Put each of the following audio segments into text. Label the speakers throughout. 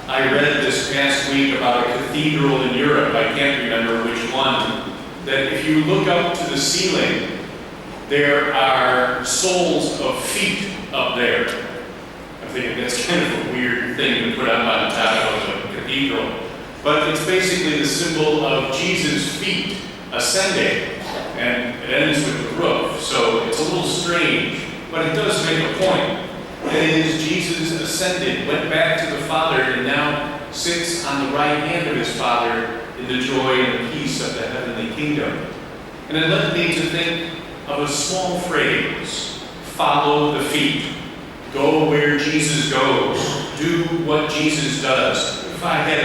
Speaker 1: I read this past week about a cathedral in Europe, I can't remember which one, that if you look up to the ceiling, there are soles of feet up there. I'm thinking that's kind of a weird thing to put up on top of a cathedral. But it's basically the symbol of Jesus' feet ascending, and it ends with the roof. So it's a little strange, but it does make a point. That is, Jesus ascended, went back to the Father, and now sits on the right hand of his Father in the joy and the peace of the heavenly kingdom. And it led me to think of a small phrase: follow the feet. Go where Jesus goes. Do what Jesus does. If I had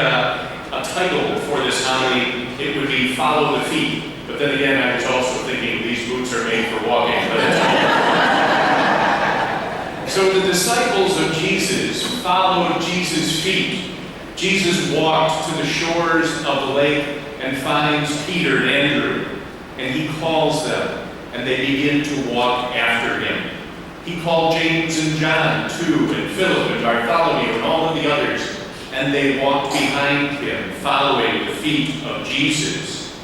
Speaker 1: a title for this homily, it would be Follow the Feet. But then again, I was also thinking these boots are made for walking. So the disciples of Jesus followed Jesus' feet. Jesus walked to the shores of the lake and finds Peter and Andrew, and he calls them, and they begin to walk after him. He called James and John too, and Philip and Bartholomew and all of the others, and they walked behind him, following the feet of Jesus.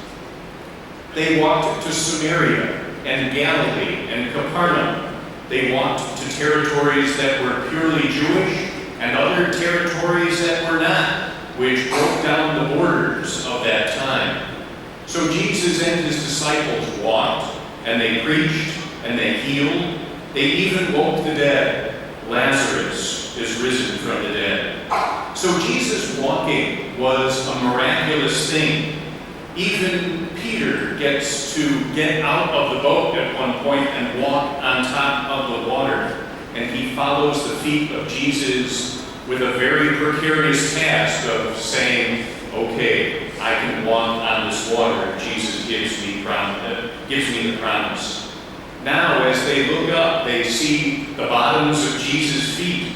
Speaker 1: They walked to Samaria and Galilee and Capernaum. They walked to territories that were purely Jewish and other territories that were not, which broke down the borders of that time. So Jesus and his disciples walked, and they preached, and they healed. They even woke the dead. Lazarus is risen from the dead. So Jesus walking was a miraculous thing. Even Peter gets to get out of the boat at one point and walk on top of the water. And he follows the feet of Jesus with a very precarious task of saying, okay, I can walk on this water. Jesus gives me the promise. Now, as they look up, they see the bottoms of Jesus' feet.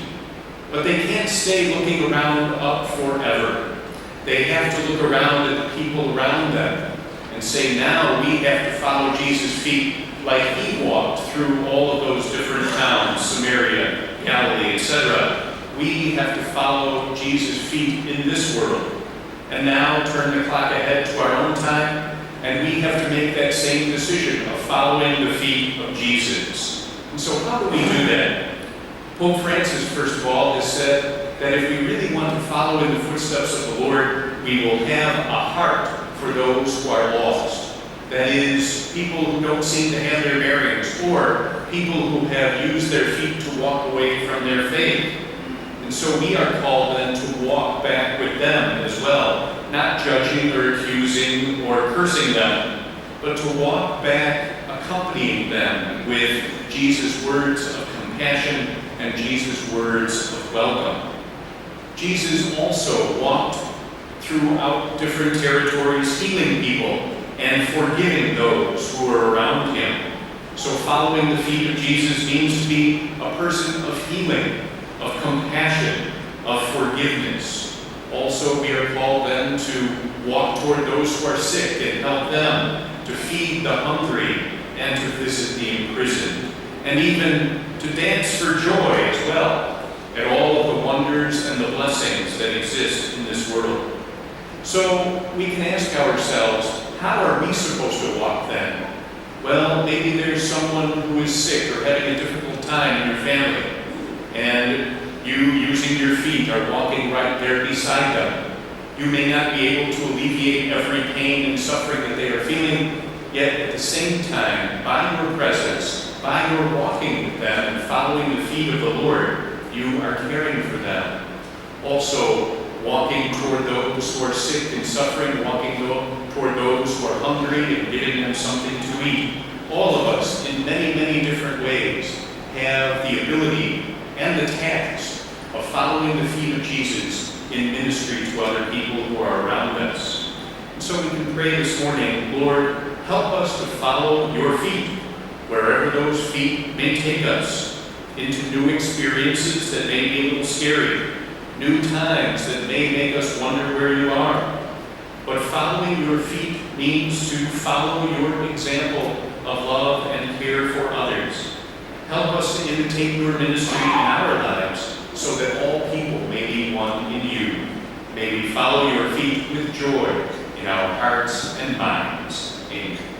Speaker 1: But they can't stay looking around up forever. They have to look around at the people around them and say, now we have to follow Jesus' feet like he walked through all of those different towns, Samaria, Galilee, etc. We have to follow Jesus' feet in this world. And now turn the clock ahead to our own time, and we have to make that same decision of following the feet of Jesus. And so how do we do that? Pope Francis, first of all, has said that if we really want to follow in the footsteps of the Lord, we will have a heart for those who are lost. That is, people who don't seem to have their bearings, or people who have used their feet to walk away from their faith. And so we are called then to walk back with them as well, not judging or accusing or cursing them, but to walk back accompanying them with Jesus' words of compassion and Jesus' words of welcome. Jesus also walked throughout different territories, healing people and forgiving those who were around him. So following the feet of Jesus means to be a person of healing, of compassion, of forgiveness. Also, we are called then to walk toward those who are sick and help them, to feed the hungry and to visit the imprisoned, and even to dance for joy as well at all of the wonders and the blessings that exist in this world. So we can ask ourselves, how are we supposed to walk then? Well, maybe there's someone who is sick or having a difficult time in your family, and you, using your feet, are walking right there beside them. You may not be able to alleviate every pain and suffering that they are feeling, yet at the same time, by your presence, by your walking with them and following the feet of the Lord, you are caring for them. Also, walking toward those who are sick and suffering, walking toward those who are hungry and giving them something to eat. All of us, in many, many different ways, have the ability and the task of following the feet of Jesus in ministry to other people who are around us. And so we can pray this morning, Lord, help us to follow your feet, wherever those feet may take us, into new experiences that may be a little scary, new times that may make us wonder where you are. But following your feet means to follow your example of love and care for others. Help us to imitate your ministry in our lives so that all people may be one in you. May we follow your feet with joy in our hearts and minds. Amen.